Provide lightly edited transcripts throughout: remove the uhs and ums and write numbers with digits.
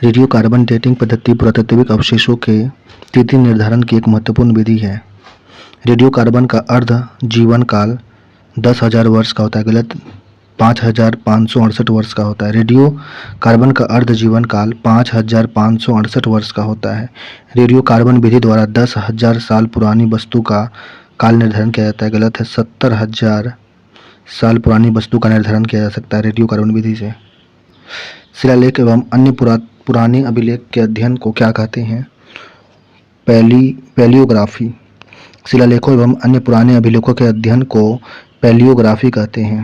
Radio carbon dating पद्धति पुरातात्विक अवशेषों के तिथि निर्धारण की एक महत्वपूर्ण विधि है। रेडियो कार्बन का अर्ध जीवन काल 10,000 वर्ष का होता है, गलत 5,568 वर्ष का होता है। रेडियो कार्बन का अर्ध जीवन काल 5,568 वर्ष का होता है। रेडियो कार्बन विधि द्वारा 10,000 साल पुरानी वस्तु का काल निर्धारण किया जाता है, गलत है 70,000 साल पुरानी वस्तु का निर्धारण किया जा सकता है रेडियो कार्बन विधि से। शिलालेख एवं अन्य पुराने अभिलेख के अध्ययन को क्या कहते हैं? पैलियोग्राफी। शिलालेखों एवं अन्य पुराने अभिलेखों के अध्ययन को पैलियोग्राफी कहते हैं।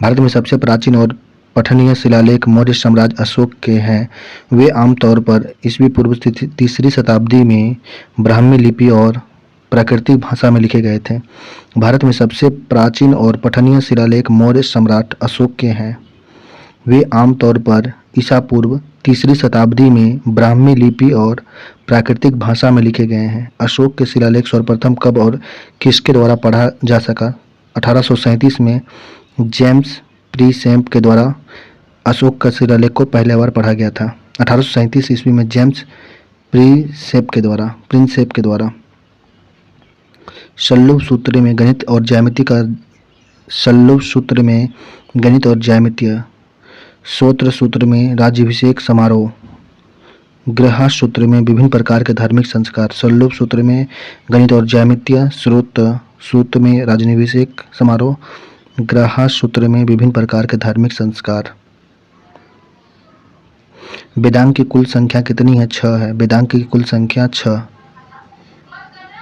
भारत में सबसे प्राचीन और पठनीय शिलालेख मौर्य साम्राज्य अशोक के हैं। वे आमतौर पर ईस्वी पूर्व 3री शताब्दी में ब्राह्मी लिपि और प्राकृतिक भाषा में लिखे गए थे। भारत में सबसे प्राचीन और पठनीय शिलालेख मौर्य सम्राट अशोक के हैं। वे आमतौर पर ईसा पूर्व 3री शताब्दी में ब्राह्मी लिपि और प्राकृतिक भाषा में लिखे गए हैं। अशोक के शिलालेख सर्वप्रथम कब और किसके द्वारा पढ़ा जा सका? 1837 में जेम्स प्रिंसेप के द्वारा अशोक का शिलालेख को पहली बार पढ़ा गया था। 1837 ईस्वी में जेम्स प्रिंसेप के द्वारा शल्लुभ सूत्र में गणित और ज्यामितीय, श्रोत्र सूत्र में राज्याभिषेक समारोह, गृहस्थ सूत्र में विभिन्न प्रकार के धार्मिक संस्कार, शल्लुभ सूत्र में गणित और ज्यामितीय, श्रोत्र सूत्र में राज्याभिषेक समारोह, गृहस्थ सूत्र में विभिन्न प्रकार के धार्मिक संस्कार। वेदांग की कुल संख्या कितनी है? 6 है। वेदांग की कुल संख्या 6।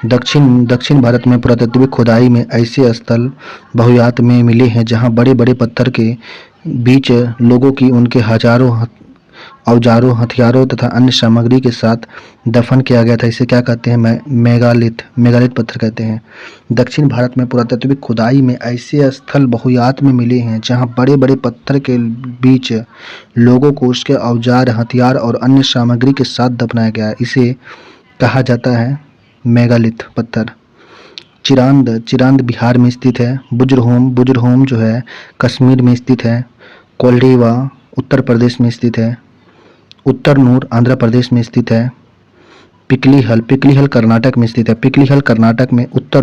दक्षिण भारत में पुरातात्विक खुदाई में ऐसे स्थल बहुयात में मिले हैं जहां बड़े बड़े पत्थर के बीच लोगों की उनके हजारों औजारों, हथियारों तथा अन्य सामग्री के साथ दफन किया गया था। इसे क्या कहते हैं? मेगालिथ पत्थर कहते हैं। दक्षिण भारत में पुरातात्विक खुदाई में ऐसे स्थल बहुयात में मिले हैं जहां बड़े बड़े पत्थर के बीच लोगों को उसके औजार, हथियार और अन्य सामग्री के साथ दफनाया गया है। इसे कहा जाता है मेगालिथ पत्थर। चिरांद बिहार में स्थित है। बुजुर्होम जो है कश्मीर में स्थित है। कोल्डिवा उत्तर प्रदेश में स्थित है। उत्तर नूर आंध्र प्रदेश में स्थित है। पिकलीहल कर्नाटक में स्थित है। पिकलीहल कर्नाटक में, उत्तर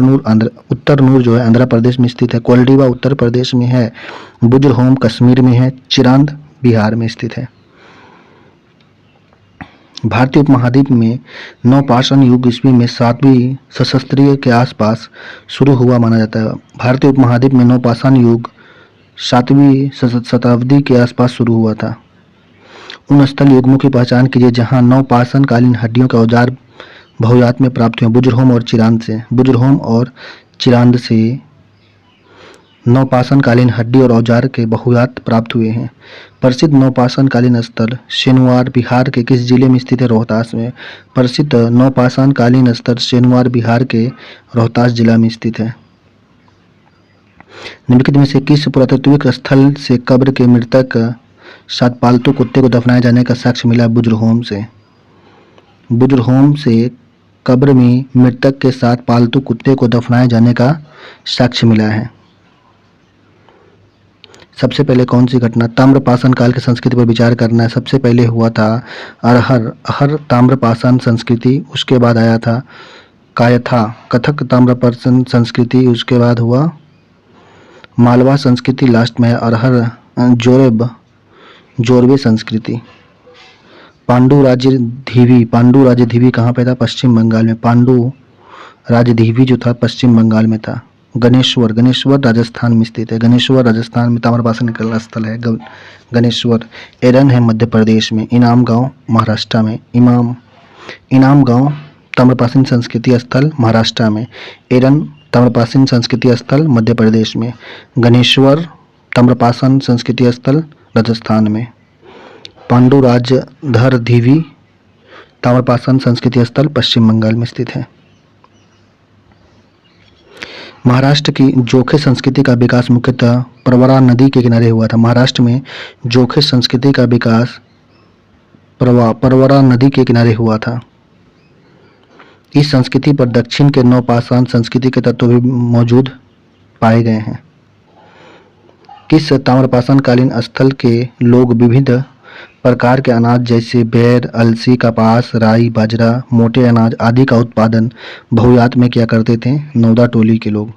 नूर जो है आंध्र प्रदेश में स्थित है। कोल्डिवा उत्तर प्रदेश में है। बुजुर्होम कश्मीर में है। चिरांद बिहार में स्थित है। भारतीय उपमहाद्वीप में नवपाषाण युग ईस्वी में 7वीं सहस्राब्दी के आसपास शुरू हुआ माना जाता है। भारतीय उपमहाद्वीप में नवपाषाण युग 7वीं शताब्दी के आसपास शुरू हुआ था। उन स्थल युग्मों की पहचान कीजिए जहां नवपाषाण कालीन हड्डियों के औजार बहुयात में प्राप्त हुए। बुजुर्होम और चिरांद से नवपाषाण कालीन हड्डी और औजार के बहुयात प्राप्त हुए हैं। प्रसिद्ध नवपाषाण कालीन स्थल शेनवार बिहार के किस जिले में स्थित है? रोहतास में। प्रसिद्ध नवपाषाण कालीन स्थल शेनवार बिहार के रोहतास जिला में स्थित है। निम्नलिखित में से किस पुरातात्विक स्थल से कब्र के मृतक साथ पालतू कुत्ते को दफनाए जाने का साक्ष्य मिला? बुजुर्होम से कब्र में मृतक के साथ पालतू कुत्ते को दफनाए जाने का साक्ष्य मिला है। सबसे पहले कौन सी घटना ताम्रपाषाण काल की संस्कृति पर विचार करना है? सबसे पहले हुआ था अरहर ताम्रपाषाण संस्कृति, उसके बाद आया था कायथा कथक ताम्रपाषाण संस्कृति, उसके बाद हुआ मालवा संस्कृति, लास्ट में अरहर जोरवे संस्कृति। पांडु राज्य धीवी कहाँ पे था? पश्चिम बंगाल में। पांडु राज्य धीवी जो था पश्चिम बंगाल में था। गणेश्वर राजस्थान में स्थित है। गणेश्वर राजस्थान में ताम्रपाषाण का स्थल है गणेश्वर। एरन है मध्य प्रदेश में। इनाम गांव महाराष्ट्र में। इनाम गांव ताम्रपाषाण संस्कृति स्थल महाराष्ट्र में। एरन ताम्रपाषाण संस्कृति स्थल मध्य प्रदेश में। गणेश्वर ताम्रपाषाण संस्कृति स्थल राजस्थान में। पांडु राजधर धीवी ताम्रपाषाण संस्कृति स्थल पश्चिम बंगाल में स्थित है। महाराष्ट्र की जोखे संस्कृति का विकास मुख्यतः प्रवरा नदी के किनारे हुआ था। महाराष्ट्र में जोखे संस्कृति का विकास प्रवरा नदी के किनारे हुआ था। इस संस्कृति पर दक्षिण के नवपाषाण संस्कृति के तत्व भी मौजूद पाए गए हैं। किस ताम्रपाषाण कालीन स्थल के लोग विविध प्रकार के अनाज जैसे बेर, अलसी, कपास, राई, बाजरा, मोटे अनाज आदि का उत्पादन बहुयात में किया करते थे नौदा टोली के लोग।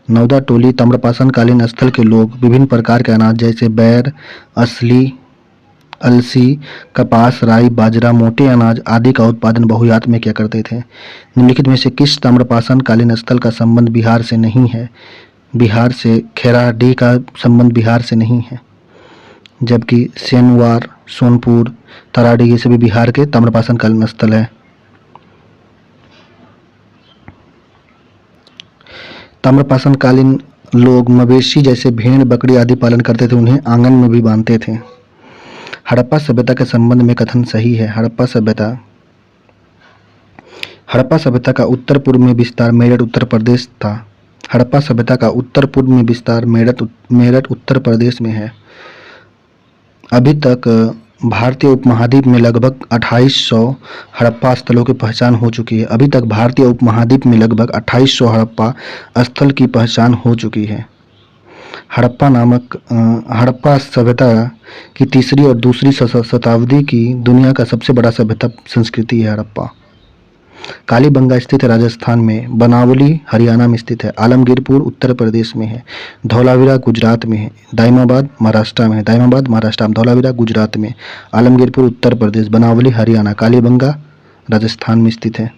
नौदा टोली ताम्रपाषाण कालीन स्थल के लोग विभिन्न प्रकार के अनाज जैसे बैर, अलसी, कपास, राई, बाजरा, मोटे अनाज आदि का उत्पादन बहुयात में किया करते थे। निम्नलिखित में से किस ताम्रपाषाण कालीन स्थल का संबंध बिहार से नहीं है? बिहार से खेराडी का संबंध बिहार से नहीं है, जबकि सेनवार, सोनपुर, तराडी ये सभी बिहार के ताम्रपाषाण कालीन स्थल है। ताम्रपाषाण कालीन लोग मवेशी जैसे भेड़, बकरी आदि पालन करते थे, उन्हें आंगन में भी बांधते थे। हड़प्पा सभ्यता के संबंध में कथन सही है। हड़प्पा सभ्यता का उत्तर पूर्व में विस्तार मेरठ उत्तर प्रदेश था। हड़प्पा सभ्यता का उत्तर पूर्व में विस्तार मेरठ उत्तर प्रदेश में है। अभी तक भारतीय उपमहाद्वीप में लगभग 2800 हड़प्पा स्थलों की पहचान हो चुकी है। अभी तक भारतीय उपमहाद्वीप में लगभग 2800 हड़प्पा स्थल की पहचान हो चुकी है। हड़प्पा सभ्यता की तीसरी और दूसरी शताब्दी की दुनिया का सबसे बड़ा सभ्यता संस्कृति है हड़प्पा। कालीबंगा स्थित है राजस्थान में, बनावली हरियाणा में स्थित है, आलमगीरपुर उत्तर प्रदेश में है, धौलावीरा गुजरात में है, दाइमाबाद महाराष्ट्र में, धौलावीरा गुजरात में, आलमगीरपुर उत्तर प्रदेश, बनावली हरियाणा, कालीबंगा राजस्थान में स्थित है।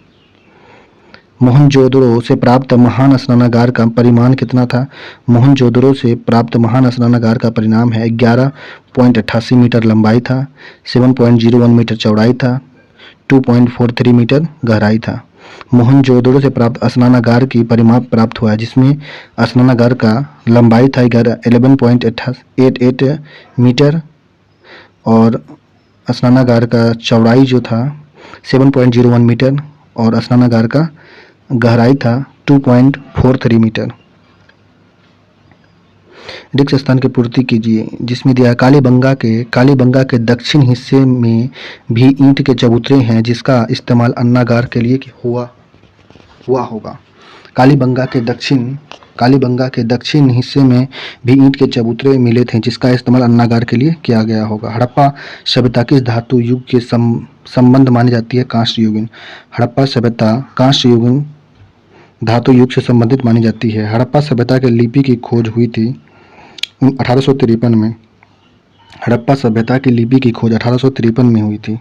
मोहनजोदड़ो से प्राप्त महान स्नानागार का परिमाण कितना था? मोहनजोदड़ो से प्राप्त महान स्नानागार का परिणाम है 11.88 मीटर लंबाई था, 7.01 मीटर चौड़ाई था, 2.43 मीटर गहराई था। मोहनजोदड़ो से प्राप्त स्नानागार की परिमाप प्राप्त हुआ है, जिसमें स्नानागार का लंबाई था 11.88 मीटर और स्नानागार का चौड़ाई जो था 7.01 मीटर और स्नानागार का गहराई था 2.43 मीटर। रिक्त स्थान की पूर्ति कीजिए, जिसमें दिया है कालीबंगा के दक्षिण हिस्से में भी ईंट के चबूतरे हैं, जिसका इस्तेमाल अन्नागार के लिए हुआ होगा। कालीबंगा के दक्षिण हिस्से में भी ईंट के चबूतरे मिले थे, जिसका इस्तेमाल अन्नागार के लिए किया गया होगा। हड़प्पा सभ्यता किस धातु युग के संबंध मानी जाती है? कांस्य युगीन। हड़प्पा सभ्यता कांस्य युगीन धातु युग से संबंधित मानी जाती है। हड़प्पा सभ्यता के लिपि की खोज हुई थी 1853 में। हड़प्पा सभ्यता की लिपि की खोज 1853 में हुई थी।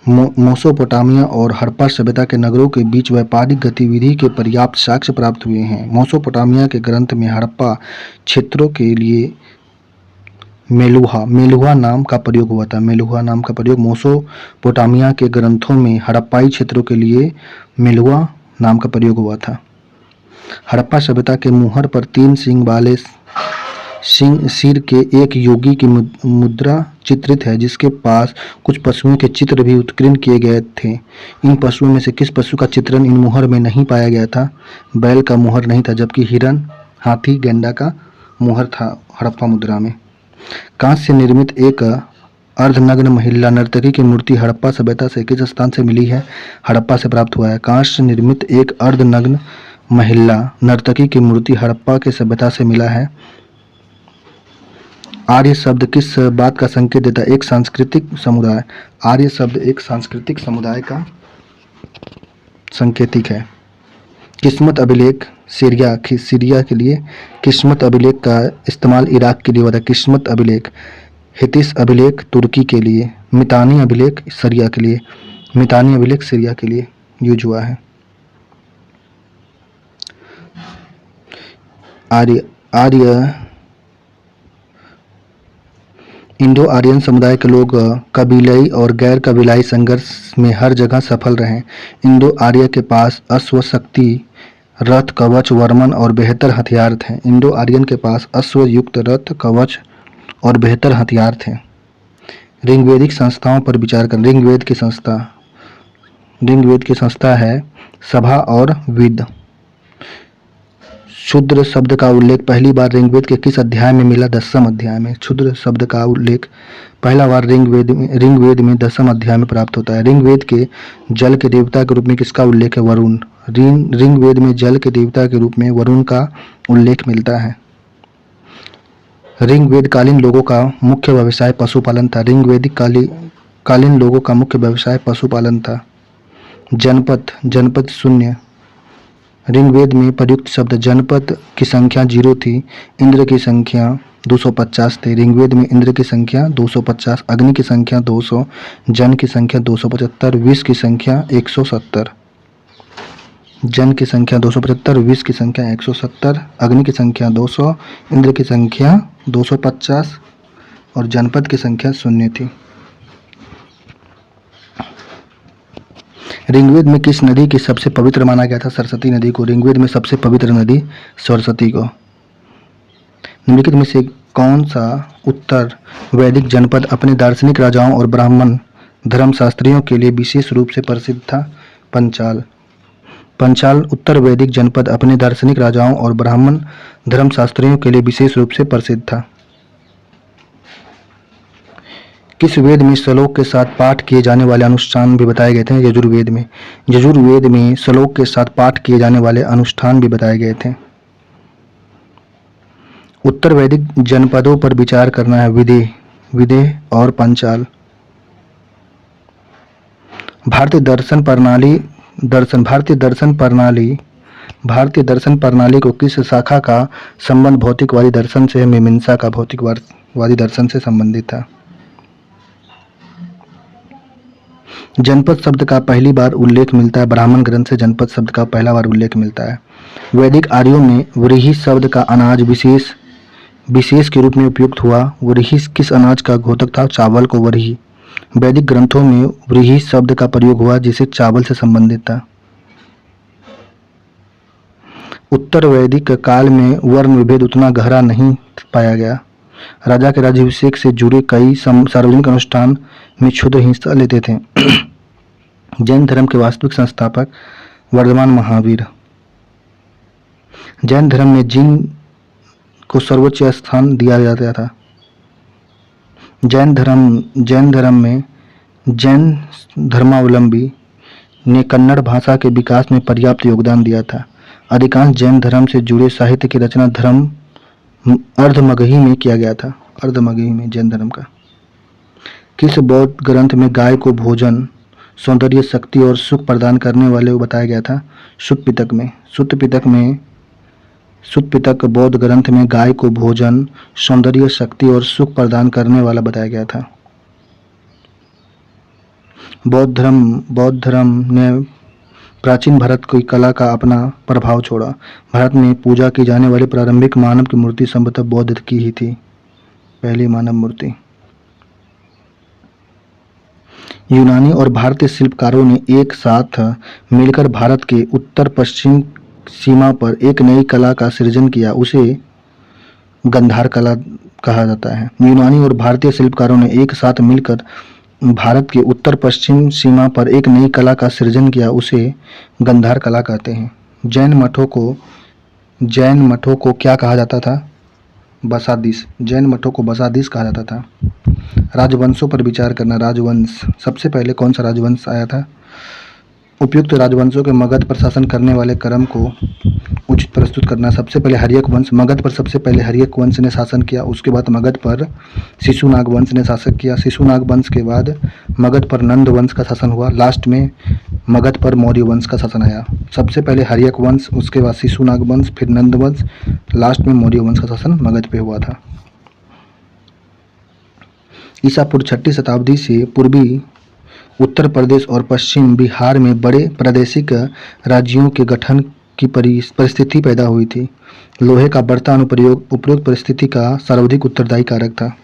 मेसोपोटामिया और हड़प्पा सभ्यता के नगरों के बीच व्यापारिक गतिविधि के पर्याप्त साक्ष्य प्राप्त हुए हैं। मेसोपोटामिया के ग्रंथ में हड़प्पा क्षेत्रों के लिए मेलुहा नाम का प्रयोग हुआ था। मेसोपोटामिया के ग्रंथों में हड़प्पाई क्षेत्रों के लिए मेलुहा नाम का प्रयोग हुआ था। हड़प्पा सभ्यता के मुहर पर 3 सींग वाले सिर के एक योगी की मुद्रा चित्रित है, जिसके पास कुछ पशुओं के चित्र भी उत्कीर्ण किए गए थे। इन पशुओं में से किस पशु का चित्रण इन मुहर में नहीं पाया गया था? बैल का मुहर नहीं था, जबकि हिरण, हाथी, गेंडा का मुहर था हड़प्पा मुद्रा में। कांस्य से निर्मित एक अर्धनग्न महिला नर्तकी की मूर्ति हड़प्पा सभ्यता से किस स्थान से मिली है? हड़प्पा से प्राप्त हुआ है। कांस्य से निर्मित एक अर्धनग्न महिला नर्तकी की मूर्ति हड़प्पा के सभ्यता से मिला है। आर्य शब्द किस बात का संकेत देता है? एक सांस्कृतिक समुदाय। आर्य शब्द एक सांस्कृतिक समुदाय का संकेतिक है। किस्मत अभिलेख सीरिया के लिए, किस्मत अभिलेख का इस्तेमाल इराक के लिए हुआ था। किस्मत अभिलेख। हितिस अभिलेख तुर्की के लिए। मितानी अभिलेख सीरिया के लिए यूज हुआ है। आर्य इंडो आर्यन समुदाय के लोग कबीलाई और गैर कबीलाई संघर्ष में हर जगह सफल रहे। इंडो आर्य के पास अश्व, शक्ति, रथ, कवच, वर्मन और बेहतर हथियार थे। इंडो आर्यन के पास अश्व युक्त रथ, कवच और बेहतर हथियार थे। ऋग्वेदिक संस्थाओं पर विचार कर। ऋग्वेद की संस्था है सभा और विद। क्षुद्र शब्द का उल्लेख पहली बार ऋग्वेद के किस अध्याय में मिला? 10वें अध्याय में। क्षुद्र शब्द का उल्लेख पहला बार ऋग्वेद में 10वें अध्याय में प्राप्त होता है। ऋग्वेद के जल के देवता के रूप में किसका उल्लेख है? वरुण। ऋग्वेद में जल के देवता के रूप में वरुण का उल्लेख मिलता है। ऋग्वेद कालीन लोगों का मुख्य व्यवसाय पशुपालन था। ऋग्वेदिक कालीन लोगों का मुख्य व्यवसाय पशुपालन था। जनपद, जनपद शून्य। ऋग्वेद में प्रयुक्त शब्द जनपद की संख्या 0 थी। इंद्र की संख्या 250 थे। ऋग्वेद में इंद्र की संख्या 250, अग्नि की संख्या 200, जन की संख्या 275, विष की संख्या 170। जन की संख्या 275, विष की संख्या 170, अग्नि की संख्या 200, इंद्र की संख्या 250 और जनपद की संख्या 0 थी। ऋग्वेद में किस नदी की सबसे पवित्र माना गया था? सरस्वती नदी को। ऋग्वेद में सबसे पवित्र नदी सरस्वती को। निम्नलिखित में से कौन सा उत्तर वैदिक जनपद अपने दार्शनिक राजाओं और ब्राह्मण धर्मशास्त्रियों के लिए विशेष रूप से प्रसिद्ध था? पंचाल। पंचाल उत्तर वैदिक जनपद अपने दार्शनिक राजाओं और ब्राह्मण धर्मशास्त्रियों के लिए विशेष रूप से प्रसिद्ध था। किस वेद में श्लोक के साथ पाठ किए जाने वाले अनुष्ठान भी बताए गए थे? यजुर्वेद में। यजुर्वेद में श्लोक के साथ पाठ किए जाने वाले अनुष्ठान भी बताए गए थे। उत्तर वैदिक जनपदों पर विचार करना है। विदेह और पंचाल। भारतीय दर्शन प्रणाली को किस शाखा का संबंध भौतिकवादी दर्शन से है? मीमांसा का भौतिकवादी दर्शन से संबंधित था। जनपद शब्द का पहली बार उल्लेख मिलता है ब्राह्मण ग्रंथ से। जनपद शब्द का पहला बार उल्लेख मिलता है। वैदिक आर्यों में व्रीहि शब्द का अनाज विशेष के रूप में उपयुक्त हुआ। व्रीहि किस अनाज का घोतक था? चावल को व्रीहि। वैदिक ग्रंथों में व्रीहि शब्द का प्रयोग हुआ जिसे चावल से संबंधित था। उत्तर वैदिक काल में वर्ण विभेद उतना गहरा नहीं पाया गया। राजा के राज्याभिषेक से जुड़े कई सार्वजनिक अनुष्ठान में क्षुद्र हिस्सा लेते थे। जैन धर्म के वास्तविक संस्थापक वर्धमान महावीर। जैन धर्म में जिन को सर्वोच्च स्थान दिया जाता था। जैन धर्म में जैन धर्मावलंबी ने कन्नड़ भाषा के विकास में पर्याप्त योगदान दिया था। अधिकांश जैन धर्म से जुड़े साहित्य की रचना धर्म अर्धमगही में किया गया था। अर्धमगही में जैन धर्म का। किस बौद्ध ग्रंथ में गाय को भोजन, सौंदर्य, शक्ति और सुख प्रदान करने वाले बताया गया था? सुत्त पिटक बौद्ध ग्रंथ में गाय को भोजन, सौंदर्य, शक्ति और सुख प्रदान करने वाला बताया गया था। बौद्ध धर्म ने प्राचीन भारत की कला का अपना प्रभाव छोड़ा। भारत में पूजा की जाने वाली प्रारंभिक मानव की मूर्ति संभवतः बौद्ध की ही थी, पहली मानव मूर्ति। यूनानी और भारतीय शिल्पकारों ने एक साथ मिलकर भारत के उत्तर पश्चिम सीमा पर एक नई कला का सृजन किया। उसे गंधार कला कहा जाता है। यूनानी और भारतीय शिल्पकारों ने एक साथ मिलकर भारत के उत्तर पश्चिम सीमा पर एक नई कला का सृजन किया। उसे गंधार कला कहते हैं। जैन मठों को क्या कहा जाता था? बसादीस। जैन मठों को बसादीस कहा जाता था। राजवंशों पर विचार करना। राजवंश। सबसे पहले कौन सा राजवंश आया था? उपयुक्त राजवंशों के मगध पर शासन करने वाले क्रम को उचित प्रस्तुत करना। सबसे पहले हर्यक वंश। मगध पर सबसे पहले हर्यक वंश ने शासन किया। उसके बाद मगध पर शिशुनाग वंश ने शासन किया। शिशुनाग वंश के बाद मगध पर नंद वंश का शासन हुआ। लास्ट में मगध पर मौर्य वंश का शासन आया। सबसे पहले हर्यक वंश, उसके बाद शिशुनाग वंश, फिर नंद वंश, लास्ट में मौर्य वंश का शासन मगध पे हुआ था। ईसा पूर्व 6वीं शताब्दी से पूर्वी उत्तर प्रदेश और पश्चिम बिहार में बड़े प्रादेशिक राज्यों के गठन की परिस्थिति पैदा हुई थी। लोहे का बढ़ता अनुप्रयोग उपरोक्त परिस्थिति का सर्वाधिक उत्तरदायी कारक था।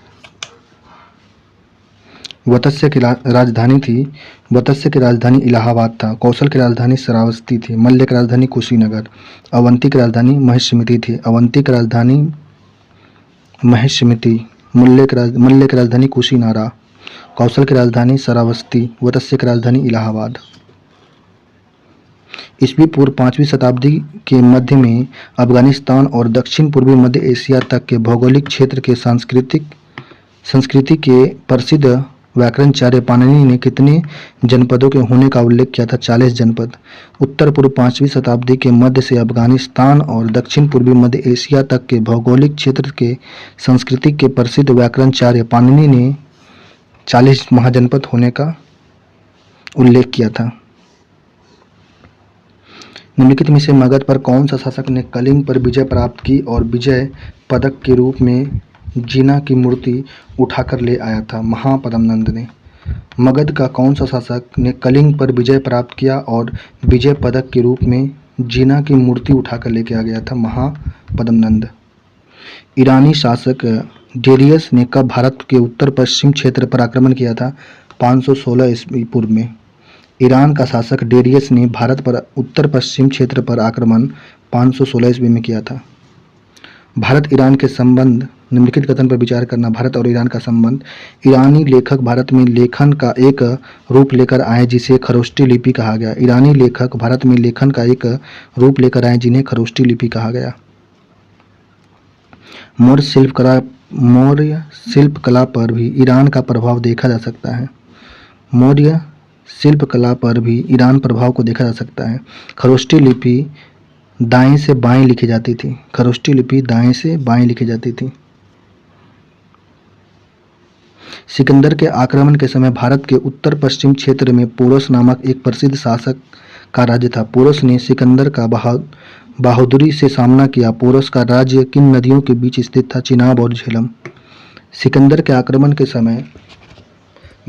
वत्स्य की राजधानी थी। वत्स्य की राजधानी इलाहाबाद था। कौशल की राजधानी श्रावस्ती थी। मल्ल की राजधानी कुशीनगर। अवंती की राजधानी महिष्यमिति थी। अवंती की राजधानी महिष्यमिति। मल्ल की राजधानी कुशीनारा। कौशल की राजधानी श्रावस्ती। वत्स्य की राजधानी इलाहाबाद। ईस्वी पूर्व 5वीं शताब्दी के मध्य में अफगानिस्तान और दक्षिण पूर्वी मध्य एशिया तक के भौगोलिक क्षेत्र के संस्कृति के प्रसिद्ध व्याकरणाचार्य पाणिनि ने कितने जनपदों के होने का उल्लेख किया था? 40 जनपद। उत्तर पूर्व 5वीं शताब्दी के मध्य से अफगानिस्तान और दक्षिण पूर्वी मध्य एशिया तक के भौगोलिक क्षेत्र के संस्कृति के प्रसिद्ध व्याकरणाचार्य पाणिनि ने 40 महाजनपद होने का उल्लेख किया था। निम्नलिखित में से मगध पर कौन सा शासक ने कलिंग पर विजय प्राप्त की और विजय पदक के रूप में जीना की मूर्ति उठाकर ले आया था? महापद्मनंद ने। मगध का कौन सा शासक ने कलिंग पर विजय प्राप्त किया और विजय पदक के रूप में जीना की मूर्ति उठाकर लेके आ गया था? महापद्मनंद। ईरानी शासक डेरियस ने कब भारत के उत्तर पश्चिम क्षेत्र पर आक्रमण किया था? 516 ईस्वी पूर्व में। ईरान का शासक डेरियस ने भारत पर उत्तर पश्चिम क्षेत्र पर आक्रमण 516 ईस्वी में किया था। भारत ईरान के संबंध। निम्नलिखित कथन पर विचार करना। भारत और ईरान का संबंध। ईरानी लेखक भारत में लेखन का एक रूप लेकर आए जिसे खरोष्टी लिपि कहा गया। ईरानी लेखक भारत में लेखन का एक रूप लेकर आए जिन्हें खरोष्टी लिपि कहा गया। मौर्य शिल्पकला पर भी ईरान का प्रभाव देखा जा सकता है। मौर्य शिल्पकला पर भी ईरान प्रभाव को देखा जा सकता है। खरोष्टी लिपि दाएं से बाएं लिखी जाती थी। खरोष्टी लिपि दाएं से बाएं लिखी जाती थी। सिकंदर के आक्रमण के समय भारत के उत्तर पश्चिम क्षेत्र में पोरस नामक एक प्रसिद्ध शासक का राज्य था। पोरस ने सिकंदर का बहादुरी से सामना किया। पोरस का राज्य किन नदियों के बीच स्थित था? चिनाब और झेलम। सिकंदर के आक्रमण के समय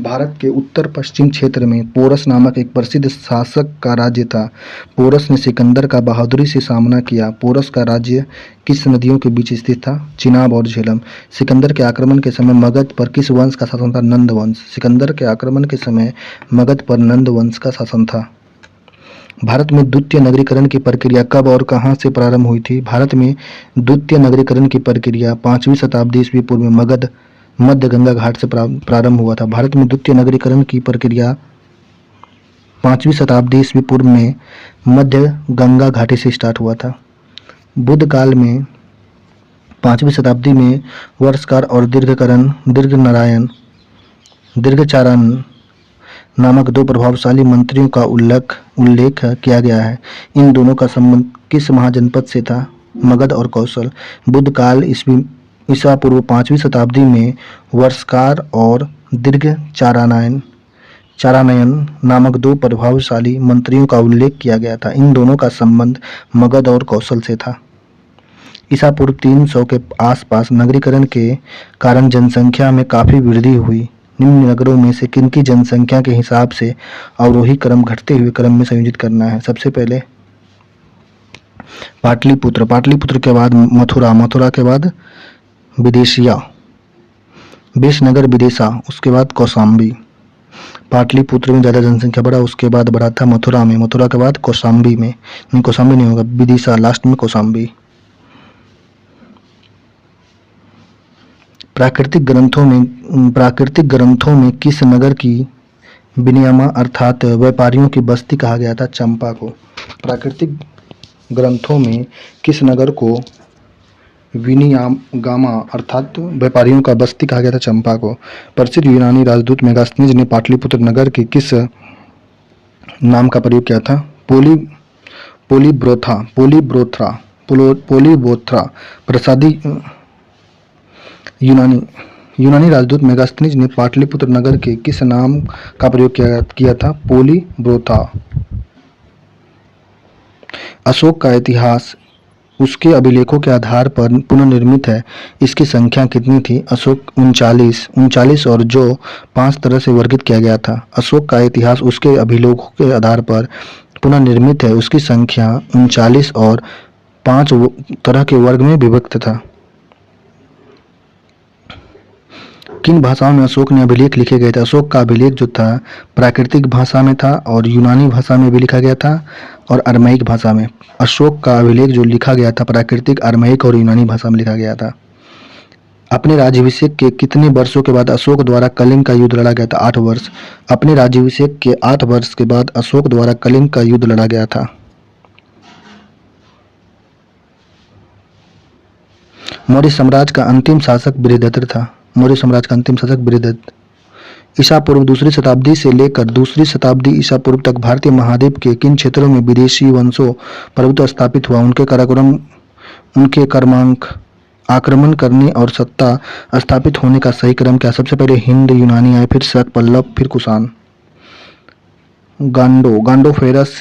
भारत के उत्तर पश्चिम क्षेत्र में पोरस नामक एक प्रसिद्ध शासक का राज्य था। पोरस ने सिकंदर का बहादुरी से सामना किया। पोरस का राज्य किस नदियों के बीच स्थित था? चिनाब और झेलम। सिकंदर के आक्रमण के समय मगध पर किस वंश का शासन था? नंद वंश। सिकंदर के आक्रमण के समय मगध पर नंद वंश का शासन था। भारत में द्वितीय नगरीकरण की प्रक्रिया कब और कहाँ से प्रारंभ हुई थी? भारत में द्वितीय नगरीकरण की प्रक्रिया 5वीं शताब्दी ईस्वी पूर्व में मध्य गंगा घाट से प्रारंभ हुआ था। भारत में द्वितीय नगरीकरण की प्रक्रिया 5वीं शताब्दी ईस्वी पूर्व में मध्य गंगा घाटी से स्टार्ट हुआ था। बुद्ध काल में 5वीं शताब्दी में वर्षकार और दीर्घचारण नामक दो प्रभावशाली मंत्रियों का उल्लेख किया गया है। इन दोनों का संबंध किस महाजनपद से था? मगध और कौशल। बुद्ध काल ईसा पूर्व 5वीं शताब्दी में वर्षकार और दीर्घचारायन नामक दो प्रभावशाली मंत्रियों का उल्लेख किया गया था। इन दोनों का संबंध मगध और कौशल से था। ईसा पूर्व 300 के आसपास नगरीकरण के कारण जनसंख्या में काफ़ी वृद्धि हुई। निम्न नगरों में से किनकी जनसंख्या के हिसाब से अवरोही क्रम घटते हुए क्रम में संयोजित करना है? सबसे पहले पाटलिपुत्र। पाटलिपुत्र के बाद मथुरा। मथुरा के बाद विदेशिया, विषनगर विदेशा, उसके बाद कौशाम्बी। पाटलिपुत्र में ज़्यादा जनसंख्या बढ़ा, उसके बाद बढ़ा था मथुरा में, मथुरा के बाद कौशाम्बी में। नहीं, कौशाम्बी नहीं होगा, विदिशा, लास्ट में कौशाम्बी। प्राकृतिक ग्रंथों में किस नगर की विनियामा अर्थात व्यापारियों की बस्ती कहा गया था? चंपा को। प्राकृतिक ग्रंथों में किस नगर को विनियागामा अर्थात व्यापारियों का बस्ती कहा गया था? चंपा को। प्रसिद्ध यूनानी राजदूत मेगास्थनीज ने पाटलिपुत्र नगर के किस नाम का प्रयोग किया था? पोलीब्रोथ्रा। प्रसादी यूनानी राजदूत मेगास्थनीज ने पाटलिपुत्र नगर के किस नाम का प्रयोग किया था? पोलीब्रोथा। अशोक का इतिहास उसके अभिलेखों के आधार पर पुनर्निर्मित है। इसकी संख्या कितनी थी? अशोक 39 और जो 5 तरह से वर्गीकृत किया गया था। अशोक का इतिहास उसके अभिलेखों के आधार पर पुनर्निर्मित है। उसकी संख्या 39 और 5 तरह के वर्ग में विभक्त था। किन भाषाओं में अशोक ने अभिलेख लिखे गए थे? अशोक का अभिलेख जो था प्राकृतिक भाषा में था और यूनानी भाषा में भी लिखा गया था और अरमाइक भाषा में। अशोक का अभिलेख जो लिखा गया था प्राकृतिक, अरमाइक और यूनानी भाषा में लिखा गया था। अपने राज्याभिषेक के कितने वर्षों के बाद अशोक द्वारा कलिंग का युद्ध लड़ा गया था? 8 वर्ष। अपने राज्याभिषेक के 8 वर्ष के बाद अशोक द्वारा कलिंग का युद्ध लड़ा गया था। मौर्य साम्राज्य का अंतिम शासक बृहद्रथ था। मौर्य साम्राज्य का अंतिम शासक बृहद्रथ। ईसा पूर्व दूसरी शताब्दी से लेकर दूसरी शताब्दी ईसा पूर्व तक भारतीय महाद्वीप के किन क्षेत्रों में विदेशी वंशों प्रभुत्व स्थापित हुआ, उनके कार्यक्रम, उनके कर्मांक, आक्रमण करने और सत्ता स्थापित होने का सही क्रम क्या? सबसे पहले हिंद यूनानी आए, फिर शक, पल्लव, फिर कुषाण। गांडोफेरस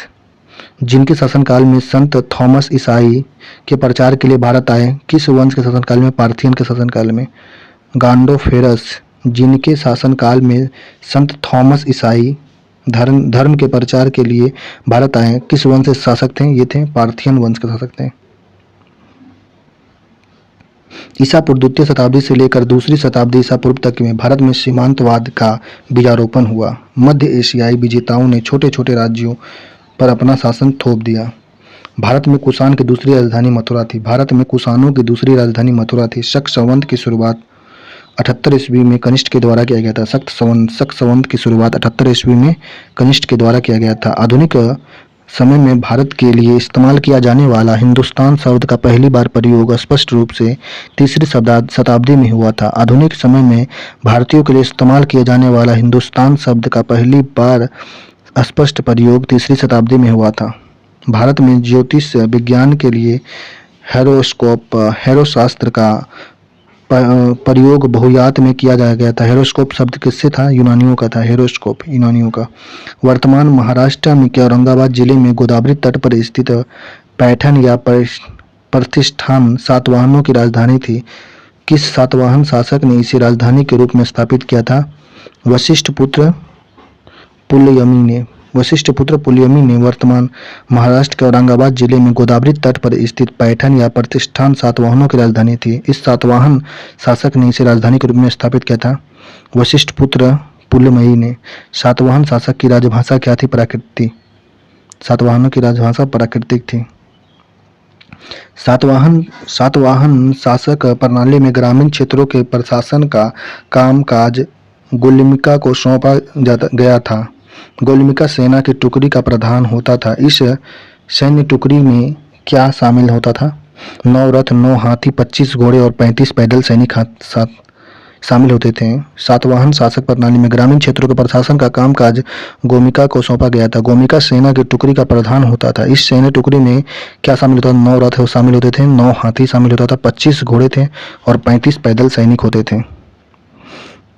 जिनके शासनकाल में संत थॉमस ईसाई के प्रचार के लिए भारत आए, किस वंश के शासनकाल में? पार्थियन के शासनकाल में। गांडोफेरस जिनके शासनकाल में संत थॉमस ईसाई धर्म के प्रचार के लिए भारत आए, किस वंश के शासक थे? ये थे पार्थियन वंश के शासक थे। ईसा पूर्व द्वितीय शताब्दी से लेकर दूसरी शताब्दी ईसा पूर्व तक में भारत में सीमांतवाद का बीजारोपण हुआ। मध्य एशियाई विजेताओं ने छोटे छोटे राज्यों पर अपना शासन थोप दिया। भारत में कुषाण की दूसरी राजधानी मथुरा थी। भारत में कुषाणों की दूसरी राजधानी मथुरा थी। शक संवत की शुरुआत 78 ईस्वी में कनिष्ठ के द्वारा किया गया था। शक संवत की शुरुआत 78 ईस्वी में कनिष्ठ के द्वारा किया गया था। आधुनिक समय में भारत के लिए इस्तेमाल किया जाने वाला हिंदुस्तान शब्द का पहली बार प्रयोग स्पष्ट रूप से तीसरी शताब्दी में हुआ था। आधुनिक समय में भारतीयों के लिए इस्तेमाल किया जाने वाला हिंदुस्तान शब्द का पहली बार स्पष्ट प्रयोग तीसरी शताब्दी में हुआ था। भारत में ज्योतिष विज्ञान के लिए हेरोशास्त्र का प्रयोग बहुयात में किया गया था। हेरोस्कोप शब्द किससे था? यूनानियों का था। हेरोस्कोप यूनानियों का। वर्तमान महाराष्ट्र में के औरंगाबाद जिले में गोदावरी तट पर स्थित पैठन या प्रतिष्ठान सातवाहनों की राजधानी थी। किस सातवाहन शासक ने इसे राजधानी के रूप में स्थापित किया था? वशिष्ठ पुत्र पुलयमी ने वर्तमान महाराष्ट्र के औरंगाबाद जिले में गोदावरी तट पर स्थित पैठन या प्रतिष्ठान सातवाहनों की राजधानी थी। इस सातवाहन शासक ने इसे राजधानी के रूप में स्थापित किया था वशिष्ठ पुत्र पुलयमी ने। सातवाहन शासक की राजभाषा क्या थी? प्राकृतिक। सातवाहनों की राजभाषा प्राकृतिक थी। सातवाहन शासक प्रणाली में ग्रामीण क्षेत्रों के प्रशासन का कामकाज गोलिमिका को सौंपा गया था। गोलिमिका सेना की टुकड़ी का प्रधान होता था। इस सैन्य टुकड़ी में क्या शामिल होता था? 9 रथ, 9 हाथी, 25 घोड़े और 35 पैदल सैनिक शामिल होते थे। सातवाहन शासक प्रणाली में ग्रामीण क्षेत्रों के प्रशासन का कामकाज गोमिका को सौंपा गया था। गोमिका सेना की टुकड़ी का प्रधान होता था। इस सैन्य टुकड़ी में क्या शामिल होता था? 9 रथ शामिल होते थे, 9 हाथी शामिल होता था, 25 घोड़े थे और 35 पैदल सैनिक होते थे।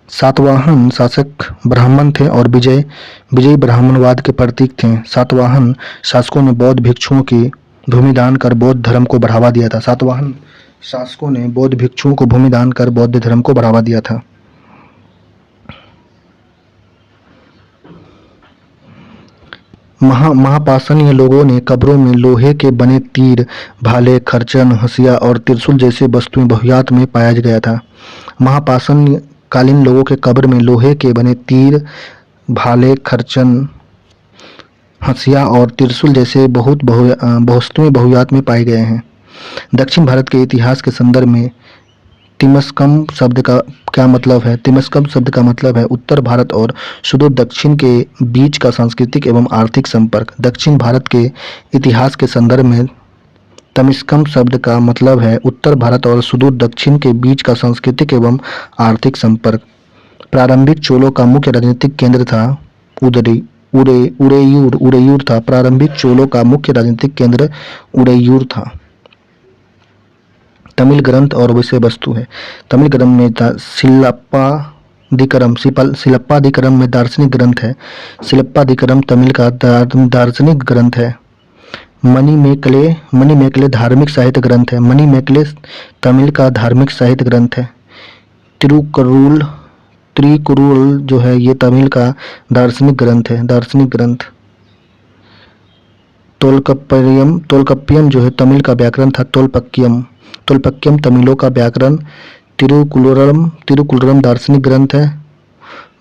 सातवाहन शासक ब्राह्मण थे और विजयी ब्राह्मणवाद के प्रतीक थे। सातवाहन शासकों ने बौद्ध भिक्षुओं की भूमि दान कर बौद्ध धर्म को बढ़ावा दिया था। सातवाहन शासकों ने बौद्ध भिक्षुओं को भूमि दान कर बौद्ध धर्म को बढ़ावा दिया था। महापाषाणीय लोगों ने कब्रों में लोहे के बने तीर, भाले, खरचन, हंसिया और त्रिशूल जैसे वस्तुएं बहुयात में पाया गया था। महापाषाण कालीन लोगों के कब्र में लोहे के बने तीर, भाले, खरचन, हंसिया और त्रिशूल जैसे वस्तुएं बहुयात में पाए गए हैं। दक्षिण भारत के इतिहास के संदर्भ में तिमस्कम शब्द का क्या मतलब है? तिमस्कम शब्द का मतलब है उत्तर भारत और सुदूर दक्षिण के बीच का सांस्कृतिक एवं आर्थिक संपर्क। दक्षिण भारत के इतिहास के संदर्भ में तमिस्कम शब्द का मतलब है उत्तर भारत और सुदूर दक्षिण के बीच का सांस्कृतिक एवं आर्थिक संपर्क। प्रारंभिक चोलों का मुख्य राजनीतिक केंद्र था उरेयूर था। प्रारंभिक चोलों का मुख्य राजनीतिक केंद्र उरेयूर था। तमिल ग्रंथ और विषय वस्तु है। तमिल ग्रंथ में शिलप्पादिकरम में दार्शनिक ग्रंथ है। शिलप्पादिकरम तमिल का दार्शनिक ग्रंथ है। मणिमेकले धार्मिक साहित्य ग्रंथ है। मणिमेकले तमिल का धार्मिक साहित्य ग्रंथ है। त्रिकुरुल जो है ये तमिल का दार्शनिक ग्रंथ है। दार्शनिक ग्रंथ। तोल्कप्पियम जो है तमिल का व्याकरण था। तोल्पक्यम तमिलों का व्याकरण। तिरुकुलरम दार्शनिक ग्रंथ है।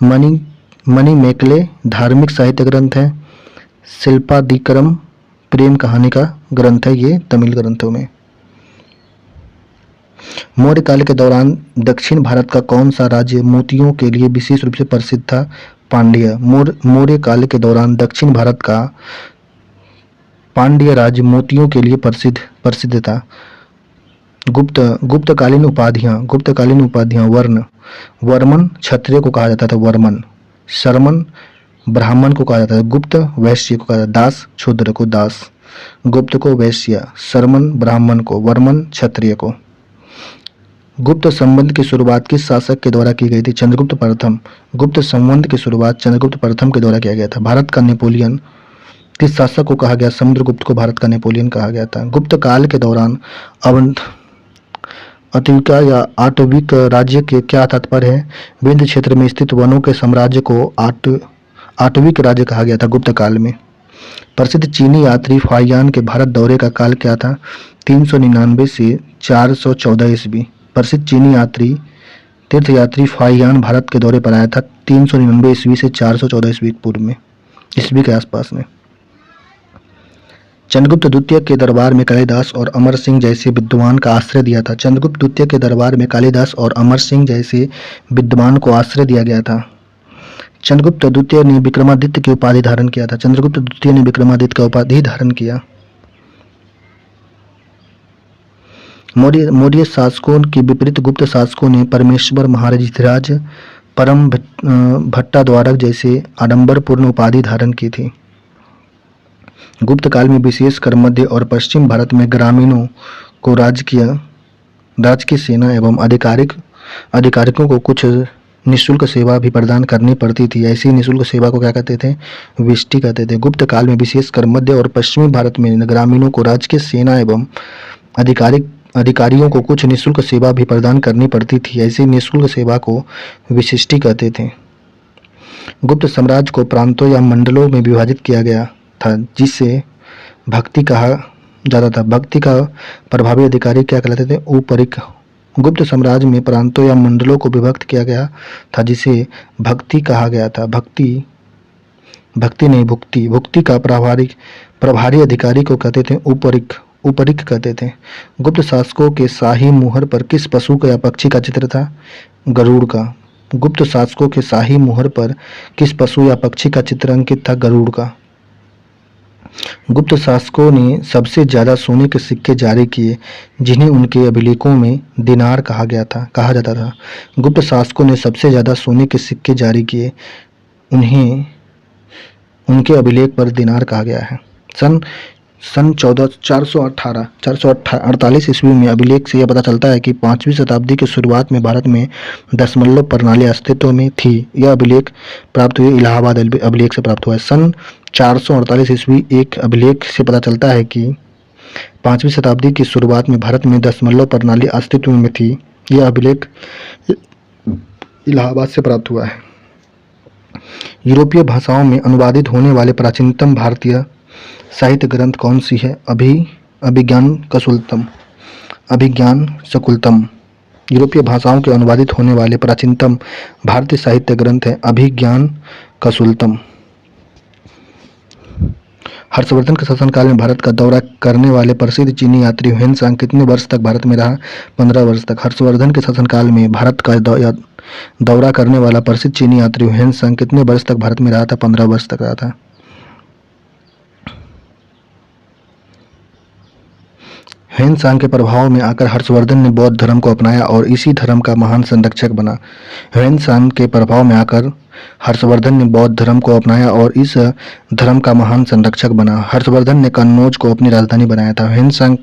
मणिमेकले धार्मिक साहित्य ग्रंथ है। शिल्पादिकरम प्रेम कहानी का ग्रंथ है। ये तमिल ग्रंथों में। मौर्य काल के दौरान दक्षिण भारत का कौन सा राज्य मोतियों के लिए विशेष रूप से प्रसिद्ध था? पांड्य। मौर्य काल के दौरान दक्षिण भारत का पांड्य राज्य मोतियों के लिए प्रसिद्ध था। गुप्तकालीन उपाधियां। वर्ण। वर्मन क्षत्रिय को कहा जाता था। वर्मन। शर्मन ब्राह्मण को कहा जाता है, गुप्त वैश्य को कहा जाता है, दास शूद्र को दास, गुप्त को वैश्य, शर्मन ब्राह्मण को, वर्मन क्षत्रिय को। गुप्त संबंध की शुरुआत किस शासक के द्वारा की गई थी? चंद्रगुप्त प्रथम। गुप्त संबंध की शुरुआत चंद्रगुप्त प्रथम के द्वारा किया गया था। भारत का नेपोलियन किस शासक को कहा गया? समुद्रगुप्त को भारत का नेपोलियन कहा गया था। गुप्त काल के दौरान अवंत अतिविका या आटविक राज्य के क्या तात्पर्य है? विंध्य क्षेत्र में स्थित वनों के साम्राज्य को आटविक राज्य कहा गया था गुप्त काल में। प्रसिद्ध चीनी यात्री फाहियान के भारत दौरे का काल क्या था? 399 से 414 ईस्वी। प्रसिद्ध चीनी यात्री तीर्थयात्री फाहियान भारत के दौरे पर आया था 399 ईस्वी से 414 ईस्वी पूर्व में, ईस्वी के आसपास में। चंद्रगुप्त द्वितीय के दरबार में कालिदास और अमर सिंह जैसे विद्वान का आश्रय दिया था। चंद्रगुप्त द्वितीय के दरबार में कालिदास और अमर सिंह जैसे विद्वान को आश्रय दिया गया था। चंद्रगुप्त द्वितीय ने विक्रमादित्य की उपाधि धारण किया था। चंद्रगुप्त द्वितीय ने विक्रमादित्य का उपाधि धारण किया। मौर्य शासकों के विपरीत गुप्त शासकों ने परमेश्वर, महाराज परम भट्टाद्वारक जैसे आडंबरपूर्ण उपाधि धारण की थी। गुप्त काल में विशेषकर मध्य और पश्चिम भारत में ग्रामीणों को राजकीय सेना एवं अधिकारियों को कुछ निःशुल्क सेवा भी प्रदान करनी पड़ती थी। ऐसी निःशुल्क सेवा को क्या कहते थे? विष्टि कहते थे। गुप्त काल में विशेषकर मध्य और पश्चिमी भारत में ग्रामीणों को राजकीय सेना एवं अधिकारियों को कुछ निःशुल्क सेवा भी प्रदान करनी पड़ती थी। ऐसी निःशुल्क सेवा को विशिष्टि कहते थे। गुप्त साम्राज्य को प्रांतों या मंडलों में विभाजित किया गया था, जिसे भक्ति कहा जाता था। भक्ति का प्रभावी अधिकारी क्या कहलाते थे? उपरिक। गुप्त साम्राज्य में प्रांतों या मंडलों को विभक्त किया गया था, जिसे भक्ति कहा गया था। भक्ति नहीं, भुक्ति। भुक्ति का प्रभारी अधिकारी को कहते थे उपरिक कहते थे। गुप्त शासकों के शाही मुहर पर किस पशु का या पक्षी का चित्र था? गरुड़ का। गुप्त शासकों के शाही मुहर पर किस पशु या पक्षी का चित्र अंकित था? गरुड़ का। गुप्त शासकों ने सबसे ज्यादा सोने के सिक्के जारी किए, जिन्हें उनके अभिलेखों में दिनार कहा जाता था। गुप्त शासकों ने सबसे ज्यादा सोने के सिक्के जारी किए, उन्हें उनके अभिलेख पर दिनार कहा गया है। सन 448 ईस्वी में अभिलेख से यह पता चलता है कि 5वीं शताब्दी की शुरुआत में भारत में दशमलव प्रणाली अस्तित्व में थी। यह अभिलेख प्राप्त हुए इलाहाबाद अभिलेख से प्राप्त हुआ है। सन 448 ईस्वी एक अभिलेख से पता चलता है कि 5वीं शताब्दी की शुरुआत में भारत में दशमलव प्रणाली अस्तित्व में थी। यह अभिलेख इलाहाबाद से प्राप्त हुआ है। यूरोपीय भाषाओं में अनुवादित होने वाले प्राचीनतम भारतीय साहित्य ग्रंथ कौन सी है? अभिज्ञान शकुंतलम। यूरोपीय भाषाओं के अनुवादित होने वाले प्राचीनतम भारतीय साहित्य ग्रंथ है अभिज्ञान शकुंतलम। हर्षवर्धन के शासनकाल में भारत का दौरा करने वाले प्रसिद्ध चीनी यात्री ह्वेन-सांग कितने वर्ष तक भारत में रहा? 15 वर्ष तक। हर्षवर्धन के शासनकाल में भारत का दौरा करने वाला प्रसिद्ध चीनी यात्री ह्वेन-सांग कितने वर्ष तक भारत में रहा था? 15 वर्ष तक रहा था। ह्वेन-सांग के प्रभाव में आकर हर्षवर्धन ने बौद्ध धर्म को अपनाया और इसी धर्म का महान संरक्षक बना। ह्वेन-सांग के प्रभाव में आकर हर्षवर्धन ने बौद्ध धर्म को अपनाया और इस धर्म का महान संरक्षक बना। हर्षवर्धन ने कन्नौज को अपनी राजधानी बनाया था। ह्वेन-सांग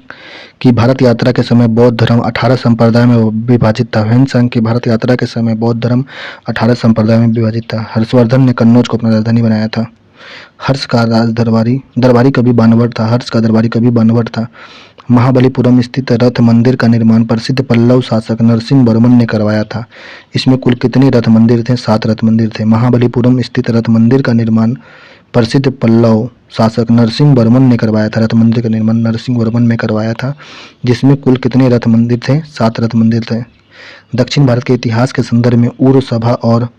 की भारत यात्रा के समय बौद्ध धर्म 18 संप्रदाय में विभाजित था। ह्वेन-सांग की भारत यात्रा के समय बौद्ध धर्म 18 संप्रदाय में विभाजित था। हर्षवर्धन ने कन्नौज को अपनी राजधानी बनाया था। हर्ष का दरबारी कवि बानवर था। हर्ष का दरबारी कवि बानवर था। महाबलीपुरम स्थित रथ मंदिर का निर्माण प्रसिद्ध पल्लव शासक नरसिंह वर्मन ने करवाया था। इसमें कुल कितने रथ मंदिर थे? 7 रथ मंदिर थे। महाबलीपुरम स्थित रथ मंदिर का निर्माण प्रसिद्ध पल्लव शासक नरसिंह वर्मन ने करवाया था। रथ मंदिर का निर्माण नरसिंह वर्मन ने करवाया था, जिसमें कुल कितने रथ मंदिर थे? 7 रथ मंदिर थे। दक्षिण भारत के इतिहास के संदर्भ में उर सभा और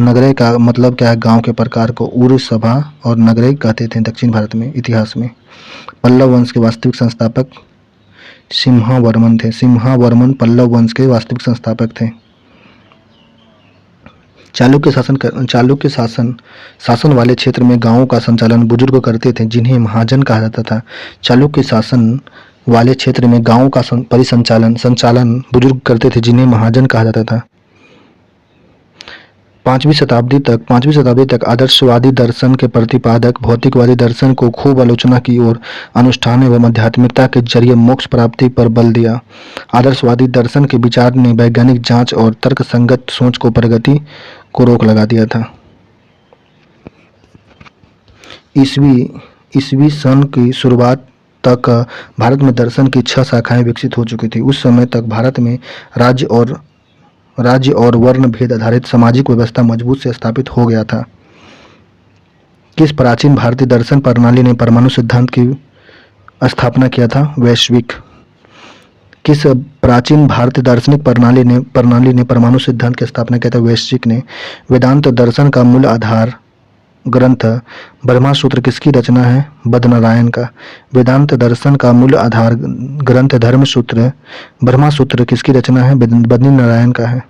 नगरे का मतलब क्या है? गांव के प्रकार को उर सभा और नगरे कहते थे दक्षिण भारत में इतिहास में। पल्लव वंश के वास्तविक संस्थापक सिम्हावर्मन थे। सिम्हावर्मन पल्लव वंश के वास्तविक संस्थापक थे। चालुक्य शासन वाले क्षेत्र में गांवों का संचालन बुजुर्ग करते थे, जिन्हें महाजन कहा जाता था। चालुक्य शासन वाले क्षेत्र में गांवों का संचालन बुजुर्ग करते थे, जिन्हें महाजन कहा जाता था। पाँचवीं शताब्दी तक आदर्शवादी दर्शन के प्रतिपादक भौतिकवादी दर्शन को खूब आलोचना की और अनुष्ठान एवं आध्यात्मिकता के जरिए मोक्ष प्राप्ति पर बल दिया। आदर्शवादी दर्शन के विचार ने वैज्ञानिक जांच और तर्कसंगत सोच को प्रगति को रोक लगा दिया था। ईसवी सन की शुरुआत तक भारत में दर्शन की 6 शाखाएं विकसित हो चुकी थी। उस समय तक भारत में राज्य और वर्ण भेद आधारित सामाजिक व्यवस्था मजबूत से स्थापित हो गया था। किस प्राचीन भारतीय दर्शन प्रणाली ने परमाणु सिद्धांत की स्थापना किया था? वैश्विक। किस प्राचीन भारतीय दार्शनिक प्रणाली ने परमाणु सिद्धांत की स्थापना किया था? वैश्विक ने। वेदांत दर्शन का मूल आधार ग्रंथ ब्रह्मा सूत्र किसकी रचना है? बद्रनारायण का। वेदांत दर्शन का मूल आधार ग्रंथ धर्म सूत्र ब्रह्मा सूत्र किसकी रचना है? बद्रीनारायण का है।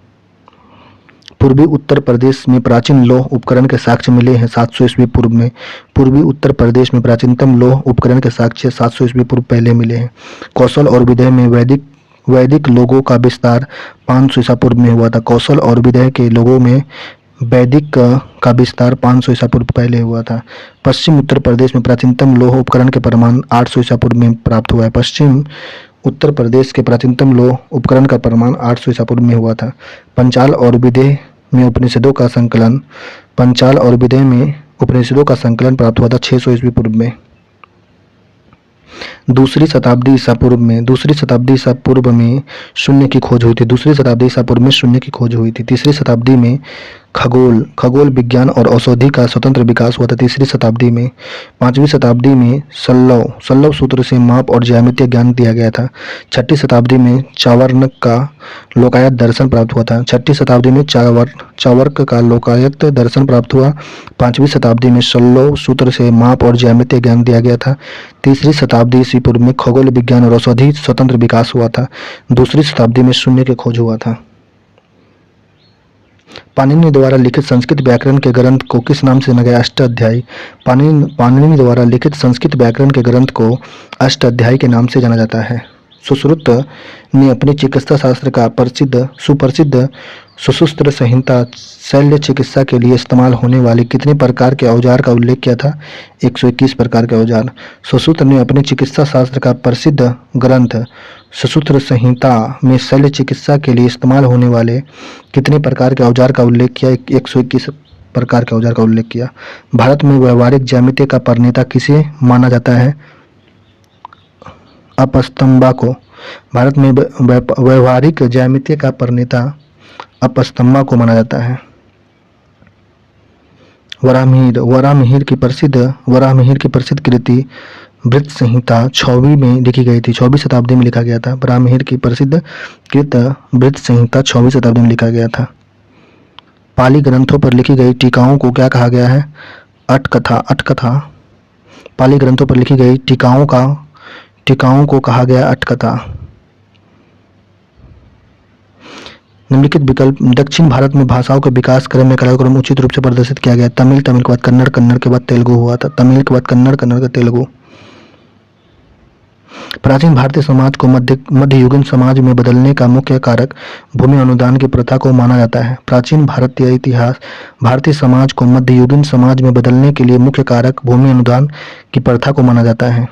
पूर्वी उत्तर प्रदेश में प्राचीन लौह उपकरण के साक्ष्य मिले हैं 700 ईस्वी पूर्व में। पूर्वी उत्तर प्रदेश में प्राचीनतम लौह उपकरण के साक्ष्य 700 ईस्वी पूर्व पहले मिले हैं। कौशल और विदेह में वैदिक लोगों का विस्तार 500 ईसा पूर्व में हुआ था। कौशल और विदेह के लोगों में वैदिक का विस्तार 500 ईसा पूर्व पहले हुआ था। पश्चिम उत्तर प्रदेश में प्राचीनतम लौह उपकरण के प्रमाण 800 ईसा पूर्व में प्राप्त हुआ है। पश्चिम उत्तर प्रदेश के प्राचीनतम लौह उपकरण का प्रमाण 800 ईसा पूर्व में हुआ था। पंचाल और विदेह में उपनिषदों का संकलन प्राप्त हुआ था 600 ईस्वी पूर्व में। दूसरी शताब्दी ईसा पूर्व में शून्य की खोज हुई थी। दूसरी शताब्दी ईसा पूर्व में शून्य की खोज हुई थी। तीसरी शताब्दी में खगोल विज्ञान और औषधि का स्वतंत्र विकास हुआ था। तीसरी शताब्दी में। पाँचवीं शताब्दी में सल्लव सूत्र से माप और ज्यामितीय ज्ञान दिया गया था। छठी शताब्दी में चाणक्य का लोकायत दर्शन प्राप्त हुआ था। छठी शताब्दी में चाणक्य का लोकायत दर्शन प्राप्त हुआ। पाँचवीं शताब्दी में सल्लव सूत्र से माप और ज्यामितीय ज्ञान दिया गया था। तीसरी शताब्दी ईसा पूर्व में खगोल विज्ञान और औषधि स्वतंत्र विकास हुआ था। दूसरी शताब्दी में शून्य की खोज हुआ था। पाणिनि द्वारा लिखित संस्कृत व्याकरण के ग्रंथ को किस नाम से जाना गया? अष्टाध्यायी। पाणिनि द्वारा लिखित संस्कृत व्याकरण के ग्रंथ को अष्टाध्यायी के नाम से जाना जाता है। सुश्रुत ने अपने चिकित्सा शास्त्र का सुप्रसिद्ध सुश्रुत संहिता शल्य चिकित्सा के लिए इस्तेमाल होने वाले कितने प्रकार के औजार का उल्लेख किया था? 121 प्रकार के औजार। सुश्रुत ने अपने चिकित्सा शास्त्र का प्रसिद्ध ग्रंथ सुश्रुत संहिता में शल्य चिकित्सा के लिए इस्तेमाल होने वाले कितने प्रकार के औजार का उल्लेख किया? 121 प्रकार के औजार का उल्लेख किया। भारत में व्यवहारिक ज्यामिति का प्रणेता किसे माना जाता है? अपस्तंबा को। भारत में व्यवहारिक ज्यामिति का प्रणेता अपस्तंबा को माना जाता है। वराहमिहिर की प्रसिद्ध कृति वृत्त संहिता 6वीं में लिखी गई थी। 6वीं शताब्दी में लिखा गया था। वराहमिहिर की प्रसिद्ध कृत वृत्त संहिता 6वीं शताब्दी में लिखा गया था। पाली ग्रंथों पर लिखी गई टीकाओं को क्या कहा गया है? अटकथा। पाली ग्रंथों पर लिखी गई टीकाओं को कहा गया अटकथा। निम्नलिखित विकल्प दक्षिण भारत में भाषाओं के विकास क्रम में कालक्रम उचित रूप से प्रदर्शित किया गया। तमिल के बाद कन्नड़, कन्नड़ के बाद तेलुगु हुआ था। तमिल के बाद कन्नड़, कन्नड़ का तेलुगु। प्राचीन भारतीय समाज को मध्ययुगीन समाज में बदलने का मुख्य कारक भूमि अनुदान की प्रथा को माना जाता है। प्राचीन भारतीय समाज को मध्ययुगीन समाज में बदलने के लिए मुख्य कारक भूमि अनुदान की प्रथा को माना जाता है।